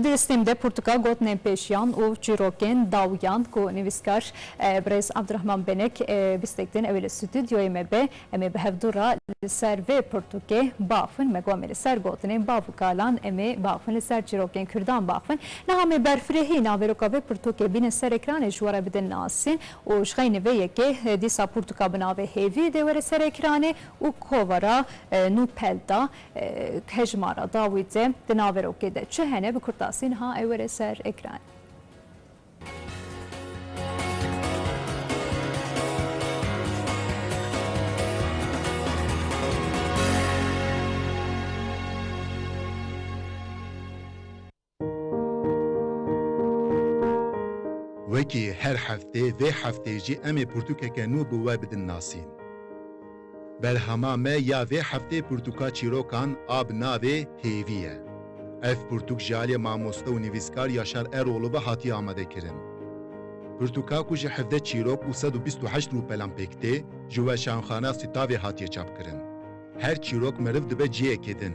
Distêm de Portugal gotnên pêşiyan û çîrokên dawyan ku nivîskar Birêz Abdurrahman Benek bîstektin ew ê li stûdyoyê me be em ê bi hevdûra li ser vê pirtûkê bafin me got me li ser gotinên bav û kalan em ê bafin li ser çîrokên Kurdan bafin niha me berfirehî naveroka vê pirtûkê bînin ser ekranê ji were bidin nasîn û ji xeynî vê yekê dîsa Portuka bi navê hêvî dê were ser ekranê û kovara nû pelda hejmara dawî de di naverokê de çi hene bi kurtasî niha ew were ser ekranê. Wekî her heftê vê heftê jî em ê pirtûkeke nû bi we bidin nasîn. Berhema me ya vê heftê pirtûka çîrokan a bi navê hêvî ye. Ev pirtûk ji aliyê mamoste û nivîskar Yaşar Eroğlu ve hatiye amadekirin. Pirtûka ku ji 17 çîrok û 128 rûpelan pêktê ji weşanxana Sitavê hatiye çapkirin. Her çîrok meriv dibe ciyekê din.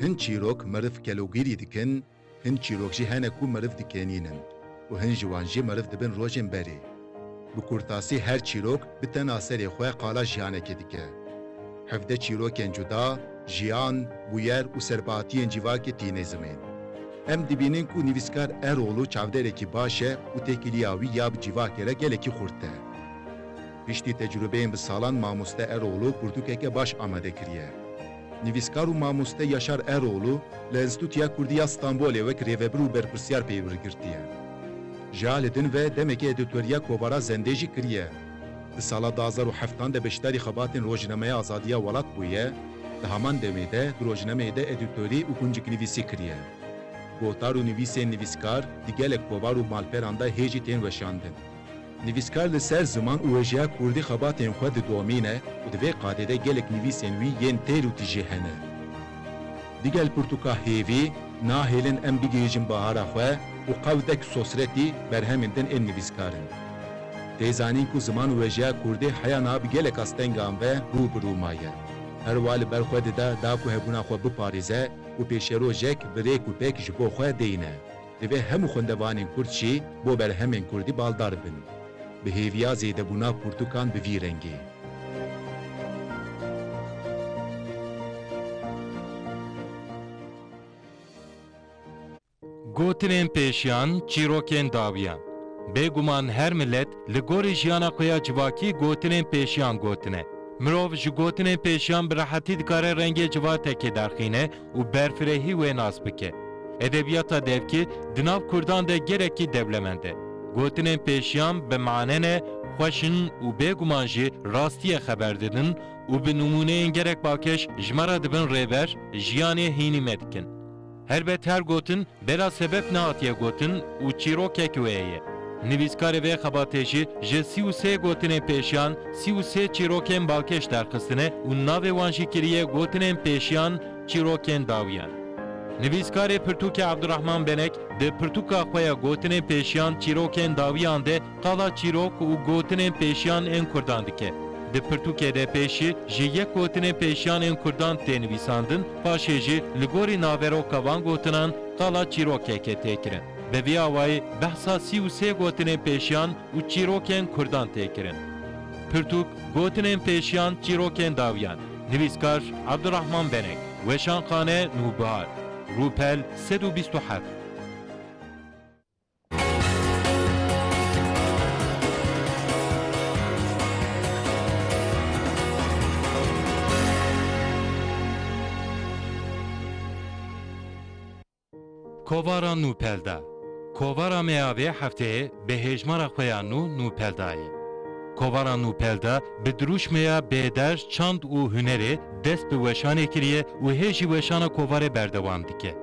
Hin çîrok meriv kelogîrî dikin, hin çîrok jî hene ku meriv dikenînin. û hin ji wan jî meriv dibin rojên berê. Bi kurtasî her çîrok bi tena serê xwe qala jiyanekê dike. 17 çîrokên cuda, jiyan, bûyer û serbahatiyên civakê tîne zimên. Em dibînin ku nivîskar Eroğlu çavderekî baş e û têkiliya wî ya bi civakê re gelekî xurt e. Piştî tecrübeyên bi salan mamoste Eroğlu pirtûkeke baş amade kiriye. Nivîskar û mamoste Yaşar Eroğlu li Enstitûya Kurdî ya Stenbolê wek rêvebir û berpirsiyar pêwirgirtiye. Ji alê din ve demekî edîtoriya kovara zendê jî kiriye. Di sala 2007 de beşdarî xebatên Rojnameya Azadiya Welat bûye, di heman demê de di rojnameyê de edîtorî û kunciknivîsî kiriye. Gotar û nivîsên nivîskar di gelek kovar û malperan da hêjî tên weşandin. Nivîskar li ser ziman û wejiya Kurdî xebatên xwe diddomîne û di vê qadê de gelek nivîsên wî yên têr û tîjê hene. Digel pirtûka hêvî, nahêlin em bigihîjin bahara xwe û qewdek sosretî berhemên din ên nivîskarin. Têzanîn ku ziman û wejiya Kurdî heya na bi gelek astengan ve rûbirû maye. Her wa li ber xwe dide da ku hebûna xwe biparêze û pêşerojek bi rêk û pêk ji bo xwe deyne. Divê hemû xwendevanên Kurd jî bo berhemên Kurdî baldar bin. Bi hêviya zêdebûna pirtûkan bi vî rengê. Gotinên pêşiyan, çîrokên dawiyan. Bêguman her millet li gorî jiyana xwe ya civakî gotinên pêşiyan gotine. Mirov ji gotinên pêşiyan bi rehetî dikare rengê civatekê derxîne û berfirehî wê nas bike. Edebiyata devkî di nav Kurdan de gerekî dewlemend e. Gotinên pêşiyan bi manene xweşin û bêguman jî rastiye xeber didin û bi numûneyên gerek bakeş ji me re dibin rêber, jiyanê hînî me dikin. Helbet her gotin bela sebep nehatiye gotin û çîrokek wê ye. Nivîskarê vê xebatê jî ji 33 gotinên pêşiyan 33 çîrokên balkêş derxistine û navê wan jî kiriye gotinên pêşiyan çîrokên dawiyan. Nivîskarê pirtûkê Abdurrahman Benek di pirtûka xwe ya gotinên pêşiyan çîrokên dawiyan de qala çîrok û gotinên pêşiyan ên Kurdan dike. Di pirtûkê de pêşî ji yek gotinên pêşiyan ên Kurdan tê nivîsandin, paşê jî li gorî naveroka van gotinan qala çîrokekê tê kirin. Bi vî awayî behsa 33 gotinên pêşiyan û çîrokên Kurdan tê kirin. Pirtûk gotinên pêşiyan çîrokên dawiyan. Nivîskar Abdurrahman Benek, Weşanxane Nûbihar, Rûpel 127. Kovara Nûpelda. Kovara me ya vê hefteyê bi hêjmara xwe ya nû Nûpelda ye. Kovara Nûpelda bi dirûjmeya bêderj, çand û hunerê dest bi weşanê kiriye û hêjî weşana kovarê berdewam dike.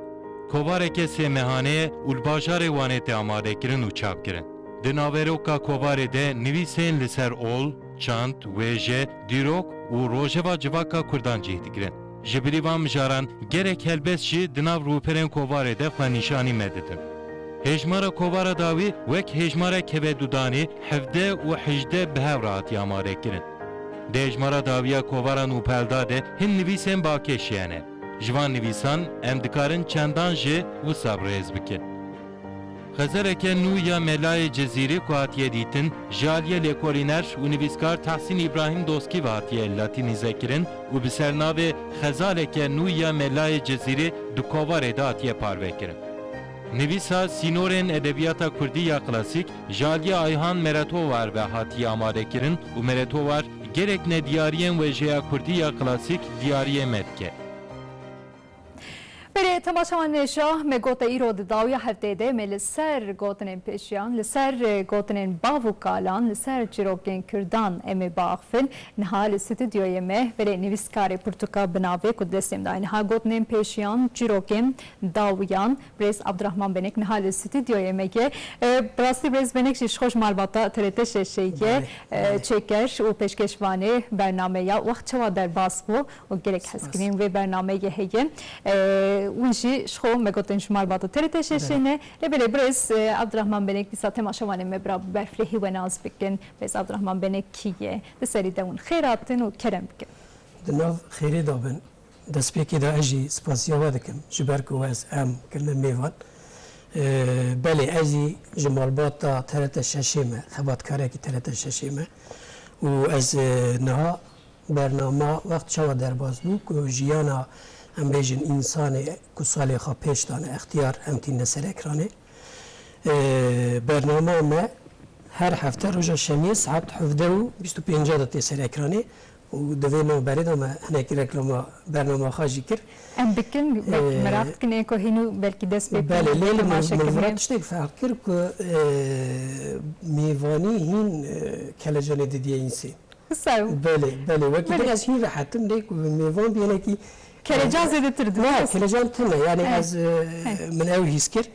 Kovareke sêmehaneyê û li bajarê wanê tê amadekirin û çapkirin. Di naveroka kovarê de nivîsên li ser ol, çand, wêje, dîrok û rojeva civaka Kurdan cih dikirin. Ji birî van mijaran gerek helbest jî di nav rûperên kovarê de xwe nîşanî me didin. Hejmara kovara dawî wek hejmarek hevedûdanî 17 û 18 bi hev re hatiye amadekirin. Di hejmara dawiya kovara Nûpelda de hin nivîsên balkêşiyan e. Jvan nivîsan em dikarin çendan jî wisa rêz bikin. Xezereke nû ya Melayê Cezîrê ku hatiye dîtin, ji aliyê lêkolîner û nivîskar Tahsîn İbrahim Doskî ve hatiye latînîze kirin û bi sernavê Xezaleke nû ya Melayê Cezîrê di kovarê de hatiye parvekirin. Nivîsa sînorên edebiyata Kurdî ya klasîk, ji aliyê Ayhan Meretovar ve hatiye amadekirin û Meretovar gerek ne diyariyên wêjeya Kurdî ya klasîk diyariyê me dike. بله تماشاوان شاه مگوت ایراد داویا هفته ده مل سر گوتنن پیشیان لسر گوتنن باو کالان لسر چیروکن کردان ام باغفن نهال استودیوی مه بله نویسکار پرتوکا بناوی کدلسیم دا نها گوتنن پیشیان چیروکن داویان برز عبدالرحمن بنک نهال استودیوی مه براستی برز بنک شش خوش معلومات ترتش شیء چکش و پیشکشوانه برنامه یا وقت چوا در باسبو و گرک حسکرین و برنامه هیه ونشي شخو مگوتن شمال باتو ترتششنه لبله برز عبدالرحمن بنک دیسا تماشاوانه مبرا برفلهی و ناز بکن برز عبدالرحمن بنک کیه دسری دون خیراتن و کرم بکن دناف خیری دابن دست پیکی دا اجی سپاسیا ودکم جبرکو از ام کرنه میوان بله اجی جمال باتا ترتششیمه خباتکاره کی ترتششیمه و از نها برنامه وقت شوا در باز بو که جیانا ام بیجن انسان که سالی خواه پیش دانه اختیار امتین نسر اکرانه برنامه ما هر هفته روژا شمی ساعت 17:25 داتی سر اکرانه و دوی نو برید اما هنکی رکلام برنامه خواهی کر ام بکن مرافت کنه که هینو بلکی دست بکن بله لیل من تشتک فرق کر که میوانی هین کلجانه دیدیه اینسی بله وقتی از هین راحتم لیک و میوان بیانه کی Kelecan zedetirdi. Ne? Kelecan tane yani az من أول هيسكر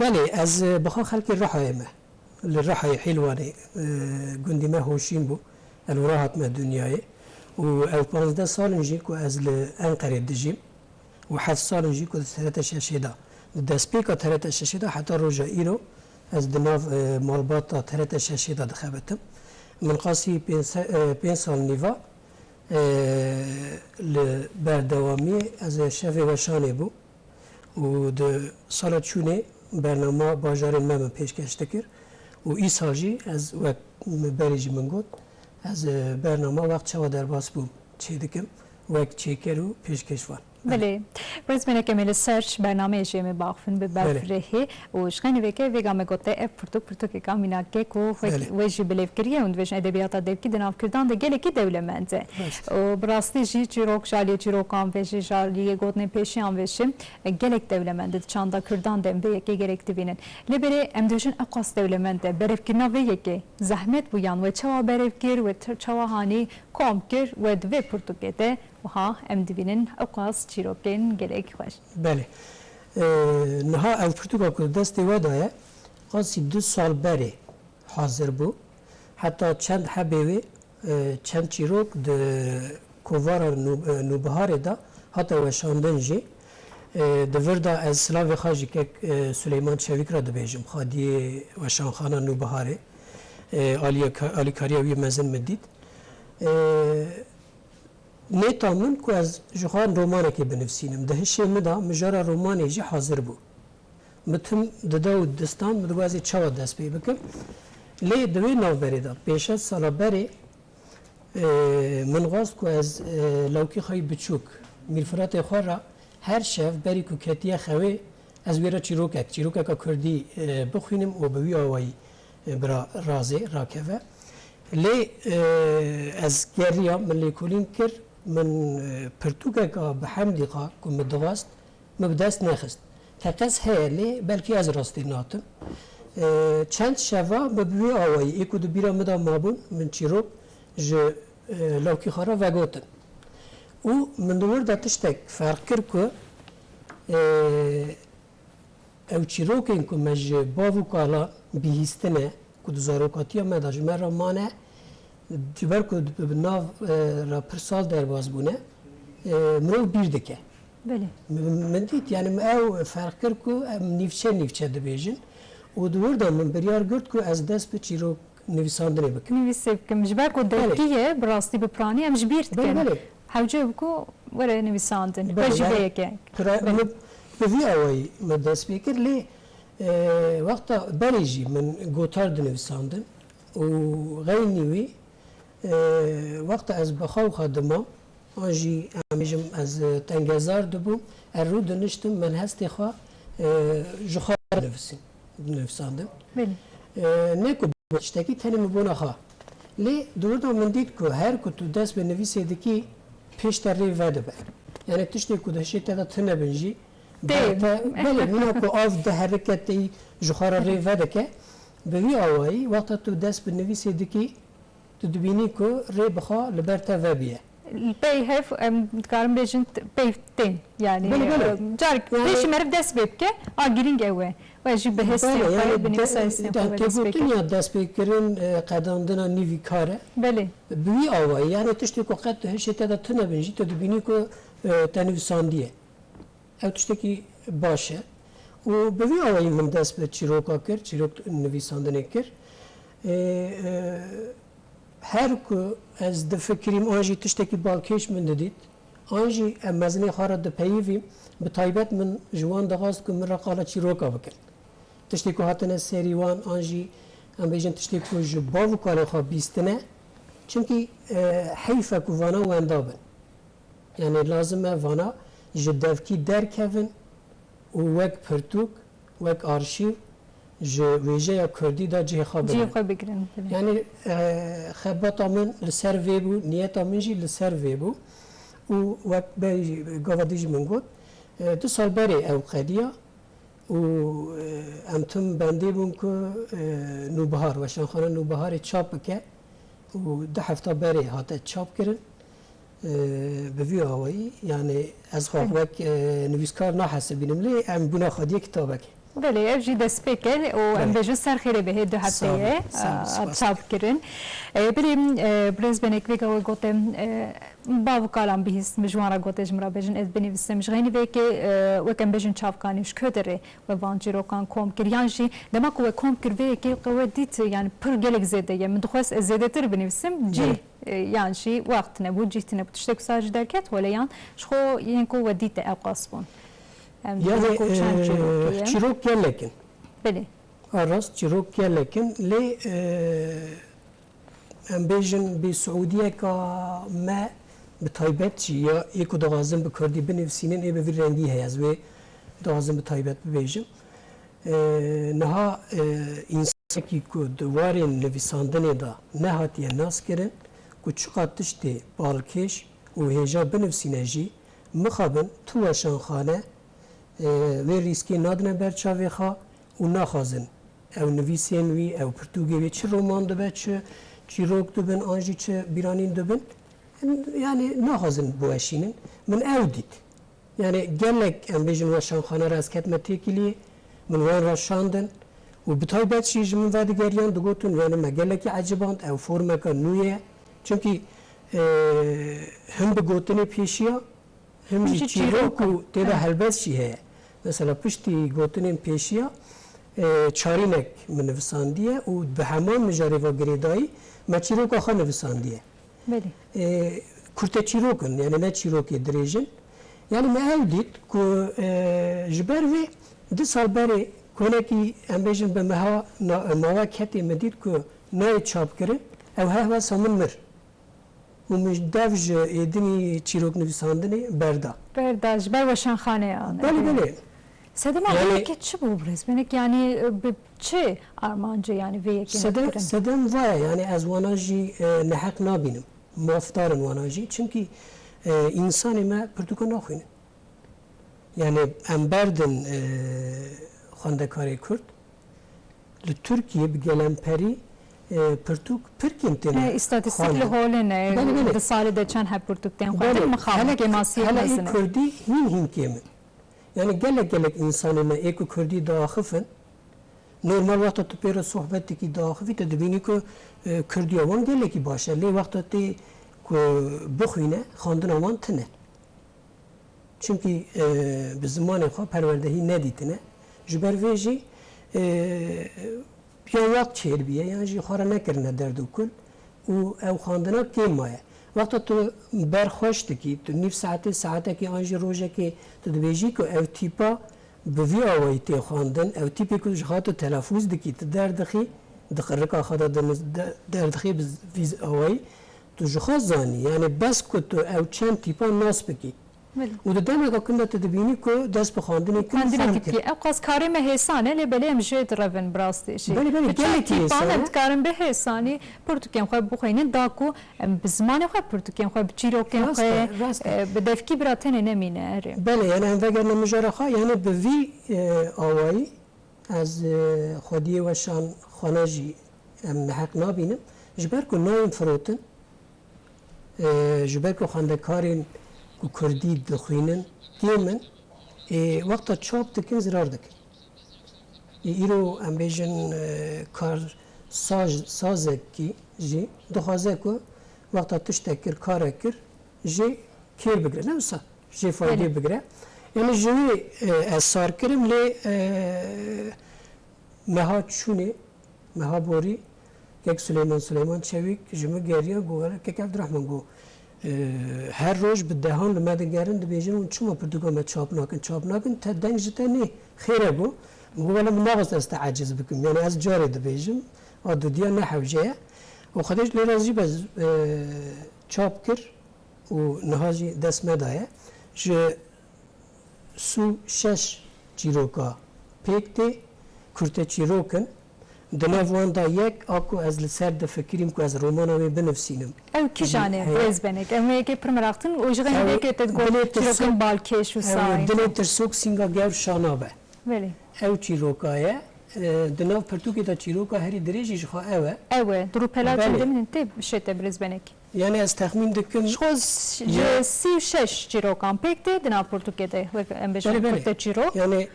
بله از بخو خلق الراحة ما الراحة حلوة جندي ما هو شينبو الوراحة ما الدنيا و 15 سال نجيكو از لأنقرة دجيم و7 سال نجيكو 3 شاشيدا دسبيكا 3 شاشيدا حتى رجع إيرو از دناف مالباتا 3 شاشيدا دخبتم من قاسي 5 سال نيفا لبردوامی از شف وشانه بو و د سال چونه برنامه باجار مم پیشکش کرد و این سالجی از وقت بریجی من گفت از برنامه وقت شوا در باس بو چه دکم وقت چه کرو پیشکش وان بله برز من کمیل سرچ برنامه جیم باخفن به برفرهی و شخنی وکه ویگا مگوته اف پرتوک که کامینا که کو ویجی بلیف کریه و ویج ادبیات ادب کی دناف کردن ده گله کی دولمنده و براستی جی چیروک جالی چیروکان ویجی جالی گوتن پیشیان ویشیم گلک دولمنده چاندا کردن ده به یکی گرکتی بینن لبره امدوشن اقاس دولمنده برف کنا و یکی زحمت بویان و چوا برف کر و چوا هانی کام کر و دو پرتوکه ده وها ام دبینن اقاس چیروکن گلک خوش. بله. نها او پرتوکا که دستی ودایه قاسی 2 سال بری حاضر بو حتی چند حبیوی چند چیروک د کووار نوبهار دا حتی وشاندن جی دوردا از سلاوی خاجی که سلیمان شویک را دبیجم خادی وشانخانه نوبهاره آلی کاریوی مزن مدید نیتامون که از جوان رومانه که بنفسینم دهشی مدا مجرا رومانه جی حاضر بو متم ددا و دستان مدوازی چوا دست پی بکم لی دوی نو بریدا 5 سال بری من غاست که از لوکی خواهی بچوک میرفرات خورا هر شف بری که کتیه خواه از ویرا چیروکه که کردی بخوینم و بوی آوائی برا رازه راکوه لی از گریا من لیکولین کر من پرتوکه که به حمدی که مدواست مبدست نخست تقص هیلی بلکی از راستی ناتم چند شوا ببوی آوایی ایکو دو بیرا مدا مابون من چیروک جه لوکی خارا وگوتن و من دور دا تشتک فرق کر که او چیروکین که مج باو کالا بیهستنه که دو زاروکاتی هم مداج من را مانه جبر که ناو را پر سال در باز بونه منو بیر دکه بله من دید یعنی او فرق کرد که نیفچه دبیجن و دور دا من بریار گرد که از دست به چیروک نویساندنه بکن نویسه بکن جبر که درکیه براستی بپرانی هم جبیر دکن حوجه بکو وره نویساندن بله، وجبه یعنی که به وی آوایی من دست بکر لی وقتا بریجی من گوتار دنویساندن و غینی وی وقتا از بخاو خادمه آنجی امیجم از تنگزار دبوم رو دنشتم من هستی خواه جخار نویساندم بله نکو بچتکی تنی مبونا خواه لی دوردا من دید که هر که تو دست به نویسه دکی پیش تر ری وده بر یعنی تشتی که دهشی تدا تنه بنجی بله مینا که آف ده حرکتی جخار ری وده که به وی آوایی وقتا تو دست به نویسه دکی تو دبینی که ری بخواه لبر تا وبیه پی هف دکارم بیشن پی تین یعنی جارک پیش مرد دست ببکه آگرینگ اوه و جی به هستی خواهی بنویسه هستی خواهی دست بکه تگوتنیا دست بکرن قداندنا نیوی کاره بله بوی آوایی یعنی تشتی که قد هشتی تدا تنه بنجی تو دبینی که تنویساندیه او تشتی که باشه و بوی آوایی من دست به چیروکا کرد چیروک نویساندنه کرد هر که از دفکریم آنجی تشتکی بالکش من دید آنجی مزنی خارد دپیویم به طایبت من جوان دغاست که من رقاله چیروکا بکن تشتکی هاتنه سریوان آنجی ام بیجن تشتکی جو باو کار خواه بیستنه چونکی حیفه که وانا واندابن یعنی لازمه وانا جدفکی درکوین و وک پرتوک وک آرشیو جو ویژه یا کردی دا جه خواه جی خواه بگیرن یعنی خباتا من لسر وی بو نیتا من جی لسر وی بو و وقت بری گوادیج من گود 2 سال بری او قدیا و امتم بنده بون که نوبهار و شانخانه نوبهار چاپ که و 10 هفته بری هاته چاپ کردن به وی آوایی یعنی از خواه وقت نویسکار نحسه بینم لی ام بنا خودی کتابه که بله افجی دست بکر و ام بجو سر خیره به 2 هفته چاپ کردن بریم برز بنک ویگا و گوتم باو کالام بیست مجوارا گوتش مرا بجن از بنویسم جغینی وی که وکم بجن چاپ کانیش کدره و وانجی رو کان کوم کر یانجی دما کو کوم کر وی که قوه دیت یعنی پر گلک زده یم دخواست زده تر بنویسم جی یانجی وقت نبود جیت نبود تشتک ساج درکت ولی یان شخو ینکو ودیت اوقاس بون yani çirok gellekin. بله Aras çirok gellekin le em bejin bi Suudiye ka me bi taybet çi ya eko dağazım bi Kurdî binivîsînin ê bi vî rengî heye ez vê dağazım bi taybet bibêjim niha însanekî ku di warên nivîsandinê da nehatiye nas kirin ku çiqa tiştê balkêş û hêja binivîsîne jî mixabin tu weşanxane وی ریسکی نادنه بر چاوی خواه و نخوازن او نویسین وی او پرتوگی وی چه رومان دبه چه چیروک دبن آنجی چه بیرانین دبن یعنی نخوازن بوشینن من او دید یعنی گلک ام بیجن وشان خانه را از کتمه تیکیلی من وان را شاندن و بطای بد شیج من واد گریان دگوتون یعنی ما گلکی عجباند او فرمکا نویه چونکی هم بگوتنی پیشیا هم چیروک و تیدا هلبس چی هست مثلا پشتی گوتنین پیشیا چارینک من نویساندیه و به همان مجاری و گریدایی ما چیروک آخوا نویساندیه بله کرته چیروکن یعنی نه چیروکی دریجن یعنی ما او دید که جبر وی 2 سال بری کنه که ام بیجن به ماوا کتی مدید که نای چاپ کرن او هوا سامن مر و مجدوج ایدنی چیروک نویساندنی بردا جبر وشان خانه آن بله بله سدم آنه که چه ببرز بینک یعنی به چه آرمانجه یعنی وی یکی نکرن سدم وای یعنی از واناجی نحق نبینم مافتارن واناجی چونکی انسانی ما پرتوکا نخوینه یعنی ام بردن خواندکاری کرد لترکیه بگلمپری پرتوک پرکین تنه استاتستیک لحولنه ده سال ده چند هر پرتوک تن خواهد مخابه که ماسیه هلا کردی هین کیمن yani gelek insanına eko Kürdi dağıfın normal vakta tupera sohbeti ki dağıfı te dibini ko Kürdi avan geleki başa le vakta te ko buxine xandın avan tine çünkü bi zamanê xwe perwerdehî nedîtine ji ber vê jî ya waq çêr biye yan jî xwe re nekirine derd û kul û ew xandina kêm maye وقتا تو برخوش دکی تو نیف ساعته که آنجی روژه که تو دبیجی که او تیپا به وی آوایی تی خواندن او تیپی که جخواه تو تلفوز دکی تو در دخی دخرکا خدا در دخی ویز آوایی تو جخواه زانی یعنی بس که تو او چند تیپا ناس بکی و ده دم اگه کنده تو دبینی که دست بخواندنی کنی فهم کرد اوقاس کاری مهسانه لبلی ام جد روین براستیشی بله گلی تیپان کارم به حسانی پرتوکیم خواه بخوینه داکو بزمان خواه پرتوکیم خواه بچیروکیم خواه به دفکی براتنه نمینه بله یعنی هم وگر نمجاره خواه یعنی به وی آوایی از خودیه و شان خانه جی حق نابینم جبر که نایم فروتن جبر که خانده کارین که کردی دخوینن دیمن وقتا چاپ دکن زرار دکن ایرو ام بیجن کار سازه کی جی دخوازه که وقتا تشته کر کاره کر جی کیر بگره نمسا جی فایده بگره یعنی جوی اثار کرم لی مها چونه مها بوری که سلیمان چویک جمع گریا گوهره که عبدالرحمن گو هر روز به دهان لمده گرن دبیجن اون چما پردوگام چاپ ناکن تا دنگ جتا نه خیره بو مگو ولی مناغز استعجز بکن یعنی از جاری دبیجم آدو دیا نحوجه و خودش لرازی بز چاپ کر و نهاجی دست مدایه جه سو شش چیروکا پیکتی کرته چیروکن دنوان دا یک آکو از لسر ده فکریم که از رومانوی بنفسینم او کی جانه بریز بنک اما یکی پرمراختن اوجغن که تدگو چیروکن بالکش و سای دلی ترسوک سینگا گور شانابه ولی او چیروکایه دنو پرتوکی تا چیروکا هری دریجیش خواه اوه درو پلا چنده من انتی شده بریز بنک یعنی از تخمین دکن شخوز 36 چیروکان پکته دنا پرتوکی ده ام بجن پرته چیروک یعنی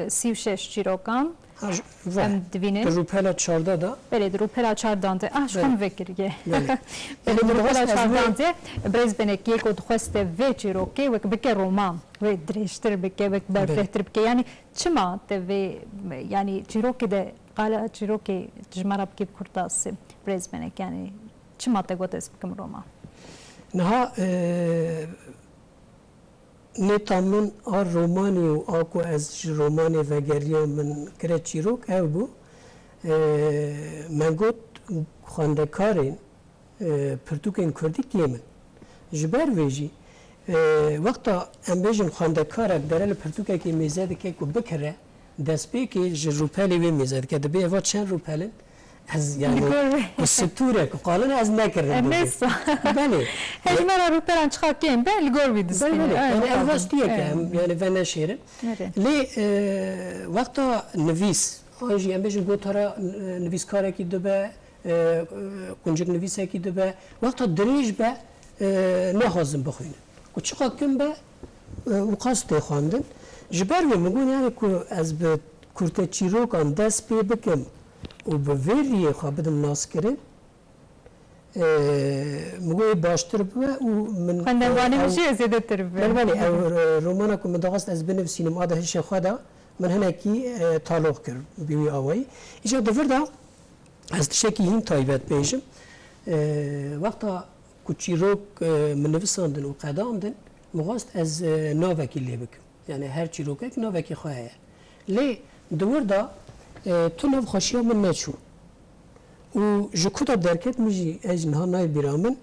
36 چیروکان ام دوینن روپلا 14 دا بله روپلا 14 ده شون وکریه بله روپلا 14 ده بریز بنک یک و دخواسته و چیروکی و بکه رومان و درشتر بکه و برفهتر بکه یعنی چما ته و یعنی چیروکی ده قال چیروکی جمرا بکی بکرتاسه بریز بنک یعنی چما ته گوت اسم کم رومان نها نتامن آر رومانی و آکو از رومانی وگریا من کرد چیروک او بو من گوت خواندکارین پرتوکین کردی کیمن جبر ویجی وقتا ام بیجن خواندکارک درل پرتوکه که میزده که کو بکره دست بی که روپلی وی میزده که دبی اوا چند روپلن از یعنی ستوره که قالن از نکردن نسا بله هیچ مرا رو پران چخا کیم بله گور بیدستین بله یعنی اواز دیگه که یعنی و نشیره لی وقتا نویس آنجی هم بیشتر گوتارا نویس کاری که دبه کنجک نویسه که دبه وقتا دریج به نخوازم بخوینه که چخا کم به وقاست خواندن جبر و مگون یعنی که از به کرته چیروکان دست پی بکم و به ویریه خواه بدم ناس کرن مگوی باشتر بوه و من خواندنوانه میشه زیاده تر بوه بله او رومانا که من داغست از بنفسینم آده هش خواده من هنکی تالوغ کرد بیوی آوایی ایجا دفر دا از تشکی هین تایبت بیشم وقتا کچی روک من نفساندن و قدامدن مغاست از ناوکی لی بکم یعنی هر چی روکه که ناوکی خواهی لی دور دا تو نو خاشیا من نشو و جکوتا درکت میجی از نها نای بیرامن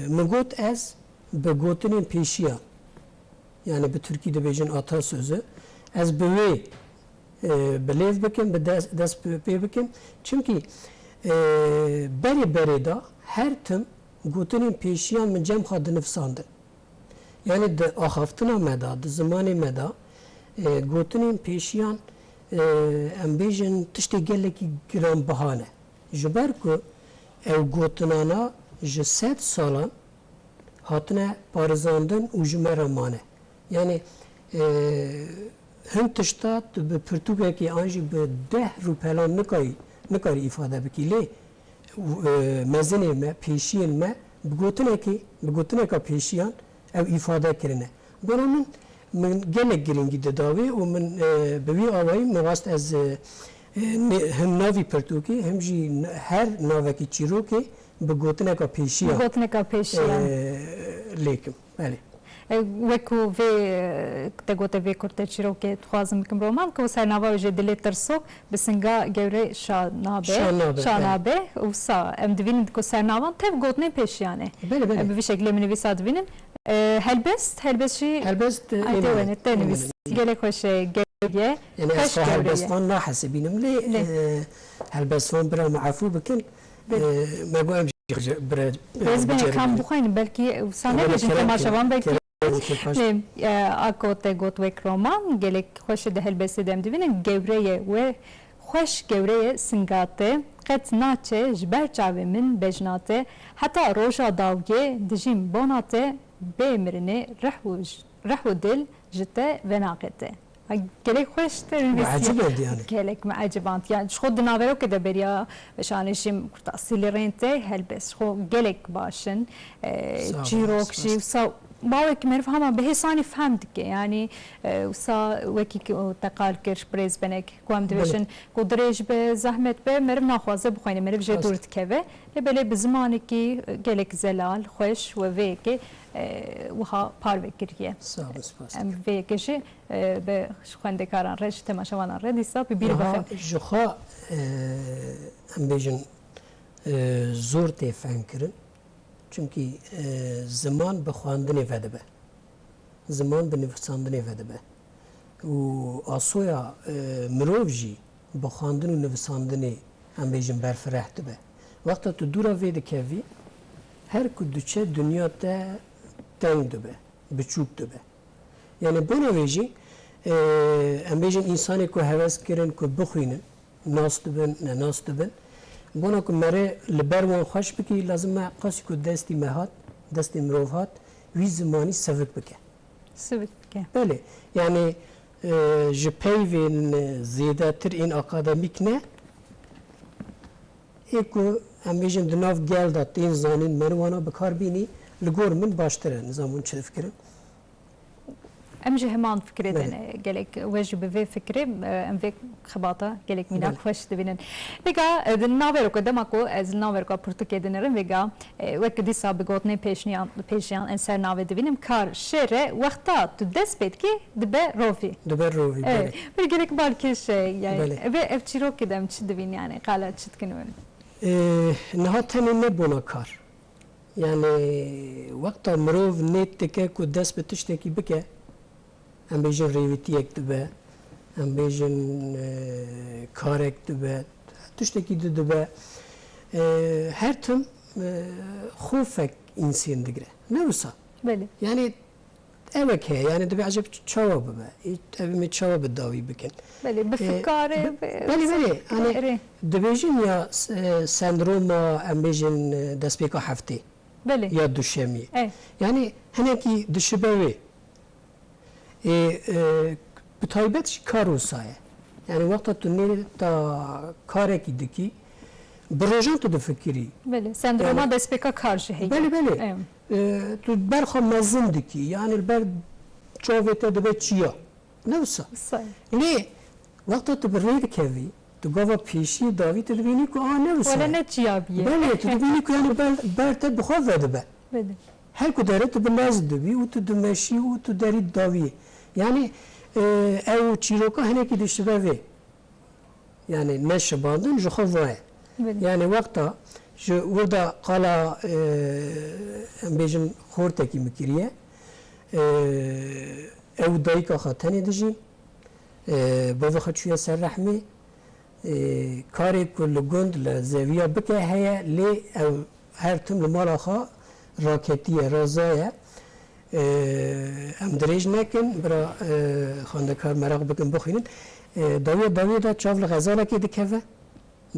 مگوت از به گوتنین پیشیا یعنی به ترکی ده بیجن آتا سوزه از به وی بلیف بکن به دست پی بکن چونکی بری دا هر تم گوتنین پیشیان من جمع خواد نفساندن یعنی ده آخافتنا مدا ده زمان مدا گوتنین پیشیان ام بیجن تشتی گله کی گران بهانه جبر کو او گوتنانا جسد سالان هاتنه پارزاندن و جمرمانه یعنی هم تشتات به پرتوگه کی آنجی به 10 روپلان نکاری ifade بکی لی مزنه ما پیشین ما بگوتنه که پیشیان او ifade کرنه برامن من گله گرینگی داوی و من بوی آوایی مواست از هم ناوی پرتوکی هم جی هر ناوکی چیروکی bi gotineka pêşiya Gotneka peşiyan. lêkim. Belê. Wekû vê te gote vê kurtê çîrokê dixwazim bikim roman ku sernava jê dilê tirsok bi singa gewre Şanabe, şanabe wisa em divînin ku sernavan tev gotinê pêşiyan e. Belê belê. Bi vî şeklê min nivîsa divînin. Helbest jî Helbest aytê te nivîs. Gelek xweş e gewriye. Yani Xweş asla gewriye. helbestvan nahesibînim lê helbestvan bira me efû bikin me got em jî bira Ez bene kam bixwaynin belkî wisa nebêjin temaşevan belkî ako te got wek roman gelek xweş de helbestê dem divînin gevreye we xweş gevreye singate qet naçe ji ber çavê min bejnate heta roja dawiyê dijîm bonate bê mirinê rih û dil ji te venaqete. Gelek xweş te Acib oldu yani. gelek me ecibant yani xwe di naverokê de beriya veşanêjîm kurta asîlê te helbest xwe gelek başin çîrok jî wisa باوك مرف هما بهساني فهمتك يعني وسا وكي تقال كرش بريز بنك كوام دبشن قدريج بزحمت به مرف ناخوازه بخوينه مرف جي دورت كبه لبلي بزمانكي جلك زلال خوش وفيكي وها بارفكريه Sağ olun, spas. ام فيكشي بخوندكاران رش تماشوان رديسا ببير بخم جخا em bêjin zor tê fehm kirin çünkü zaman bi xwandinê vedibe zaman bi nivîsandinê vedibe û asoya mirov jî bi xwandin û nivîsandinê em bêjin berfireh dibe wexta tu dûra vê dikevî her ku diçe dünya te teng dibe biçûk dibe yani bona wê jî em bêjin însanê ku heves kirin ku bixwînin nas dibin ne nas dibin bona ku mere li ber wan xweş bikî lazim me qasî ku destî me hat destê mirov hat wî zimanî sevik bike سبتك belê yani ji peyvên zêdetir ên akademîk ne ê ku em bêjin di nav gel da tên zanîn merwana bikarbînî li gor min baştir e nizam hûn çi fikirin ام جي همان فكرة انا قالك واجب بفي فكرة ام في خباطة قالك ميناك خوش تبينن بقى النافر قدامكو از النافر كو برتوكي دنرن بقى وك دي سابقوتني بيشيان انسر نافر دبينم كار شيره وقتا تدس بيتكي دبا روفي diber rovî belê قالك بالكش يعني بله. اف تشيرو كده مش دبين يعني قال تشتكنون niha tenê ne bona kar yani wekta mirov nêt dike ku dest bi tiştekî bike em bêjin rêvîtiyek dibe em bêjin karek dibe tiştekî dibe her tim xofek însên digire ne wisa بله yani evek heye yani dibe acep çawa bibe evime çawa bi dawî bikin بله بفكاري belê belê hani dibêjin ya sendroma em bêjin destpêka heftê بله ya duşemî ايه yani hinekî dişibe wê bi taybet jî kar wisa ye yani wexta tu nê ta karekî dikî bi rojan tu difikirî بله سندروما دسبيكا كارجي هي belê belê ايه tu berxa mezin dikî yani li ber çavê te dibe çiya ne wisa صحيح lê wexta tu bi rê dikevî tu gava pêşî davî tu dibînî ku a ne wisa ولا نتجابيه belê tu dibînî ku yani ber te bi xwe vedibe بله her ku dere tu bi naz dibî û tu dimeşî û tu derî davî yani ew çîroka hinekî dişibe vê yani ne şibandin ji xwe vaye بله yani wexta ji wirda qala em bêjin xortekî mikiriye ew dayîka xwe tenê dijî bavê xwe çûye ser rehmê karê ku li gund li zeviya bike heye lê ew her tim li mala xwe raketiye razaye em dirêj nekin bira xwendekar meraq bikin bixwînin dawî da çav li xezalekê dikeve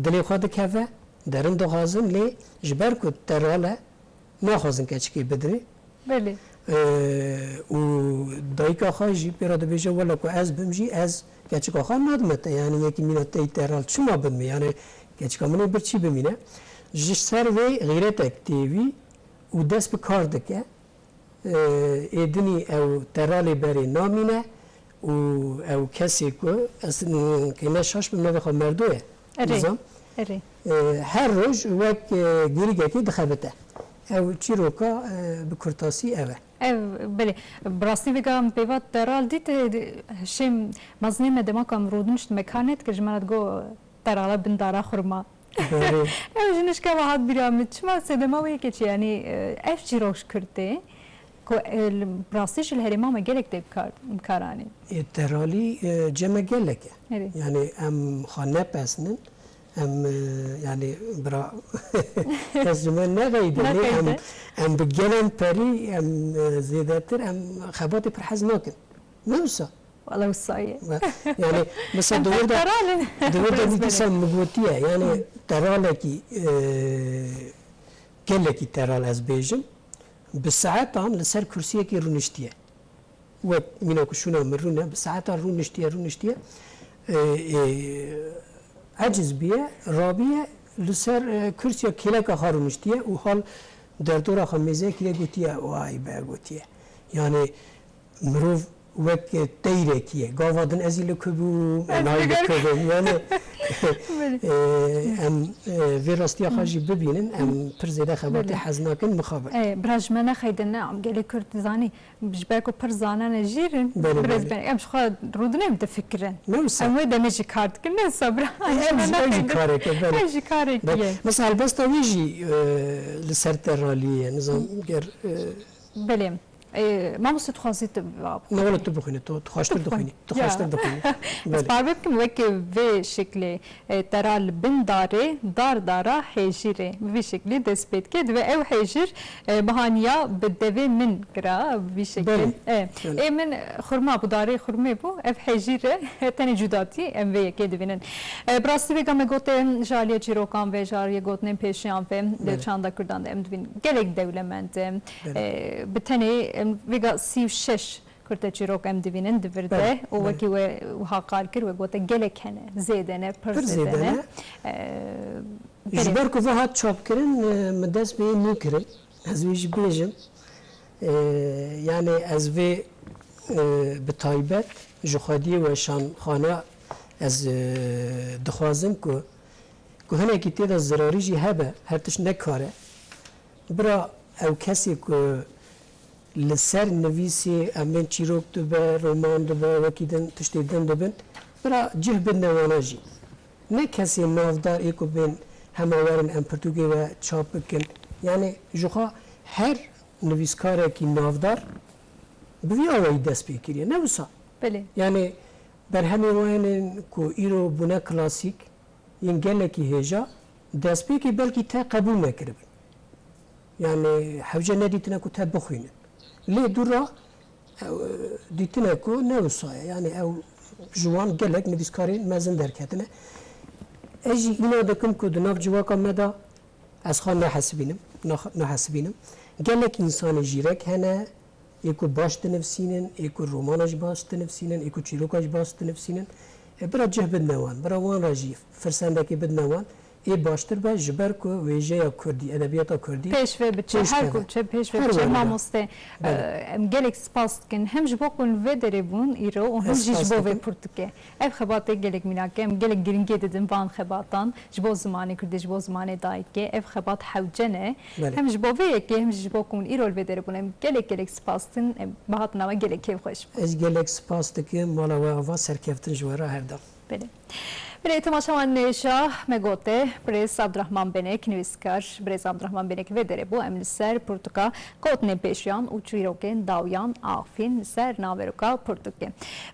dilê xwe dikeve derin dixwazin lê ji ber ku te rale naxwazin keçikê bidirê بله û dayîka xwe jî pêra dibêje wela ku ez bim jî ez keçika xwe nadime te yani yekî mîna te te ral çima bime yani keçika min ê birçî bimîne ji ser vê xîretek têvî û dest bi kar dike êdinî ew teralê berê namîne û ew kesê ku ez kêne şaş bim navê xwe merdo ye Evet. nizam اری هر روز وک گریگه کی دخبته او چیروکا بکرتاسی اوه ev beli brasni vegam pevat teral dit şem mazne me demakam rodunşt mekanet ke jmanat go terala bindara xurma ev jiniş ka vahat biramit çma sedema ve keç yani ev çiroş kırte ko brasni şil herima me gerek de imkarani ترالی جمع گلکه eri یعنی ام خانه پسنن ام یعنی برا ترجمه نغیده ام بگلن پری ام زیادتر ام خبات پر حز ناکن نوسا والله وصايه يعني مثلا دور ده مثلا مقوتيه يعني ترالكي قالكي ترال از بيجم بالساعات عن لسر كرسيه كي رونشتيه وقت مينا كشونا مرونا بالساعات رونشتيه عجز بيه رابيه لسر كرسيه كيلكا خارونشتيه وحال در دورا خميزه كي قوتيه واي با قوتيه يعني مروف وک تیره کیه گاوادن ازیل کبو نایل کبو یعنی ام ویراستی خارجی ببینن ام پرزیده خبرتی حزناکن مخابر برajmana xeydene am gelê Kurtizanî ji ber ku pir zanan jîrin birêz ben em ji xwe rûdine em difikirin نوسا em wê demê jî kar dikin ne sabra ام کارک ev jî karekî ye مثلا البستا ویجی لسر ترالیه نظام گر belê mamostê dixwazî tu نولا تو بخونی تو خوشتر دخونی تو خوشتر دخونی ez parve bikim wekî vê şeklê tera li bin darê dar dara hêjîrê vê şeklî dest pê dike divê ew hêjîr bihaniya bi devê min kira vî şeklî ê min xurma bu darê xurmê bû ev hêjîr e tenê cudatî em vê yekê dibînin bi rastî vê me gotê jaliye çîrokan vê jariye gotinên pêşiyan vê li çanda Kurdan de em dibînin gelek dewlemend bi tenê vêga 36 Kurta çîrok em dibînin divirde û wekî we wiha qal kir we gote gelek hene zêdene pir zêdene ji ber ku ve hat çapkirin min dest bê nû kirin ez wê jî bêjim yani ez vê bi taybet ji xwediyê we şanxana ez dixwazim ku hinekî tê de zirarî jî hebe her tişt nekare bira ew kesê ku li ser nivîsê em bên çîrok dibe roman dibe wekî din tiştê din dibin bira cih bin newana jî ne kesê navdar ê ku bên hemawerin em pirtûkê ve çap bikin yani ji xwe her nivîskarekî navdar bi vî awayî dest pê kiriye ne wisa belê yani berhemê wayenên ku îro bûne klasîk yên gelekî hêja destpêkê belkî te qebûl nekiribin yani hewce nedîtine ku te bixwînin lê dûra dîtine ku ne wisa ye yani ew ji wan gelek nivîskarên mezin derketine ez jî îna dikim ku di nav civaka me de ez xwe nehesibînim gelek însanê jîrek hene ê ku baş dinivîsînin ê ku romana jî baş dinivîsînin ê ku çîroka jî baş dinivîsînin bira cih bidine wan bira wan re jî firsendekê bidine wan ê baştir be ji ber ku wêjeya Kurdî edebiyata Kurdî pêş vê biçe her ku çe pêş vê biçe mamostê em gelek spas dikin hem ji bo ku vê derê bûn îro û hem jî ji bo vê pirtûkê ev xebatê gelek mînake em gelek giringê didin van xebatan ji bo zimanê Kurdî ji bo zimanê dayîkê ev xebat hewce ne hem ji bo vê yekê hem ji bo ku îro li vê derê bûn em gelek spas dikin bihatina we gelek kêf xweş ez gelek spas dikim mala we ava serkeftin ji we re her dem belê Birê temaşawan nêşa me gote Birêz Abdurrahman Benek nivîskar Birêz Abdurrahman Benek vê derê bû em li ser pirtûka gotinên pêşiyan û çîrokên dawyan axîn li ser naveroka pirtûkê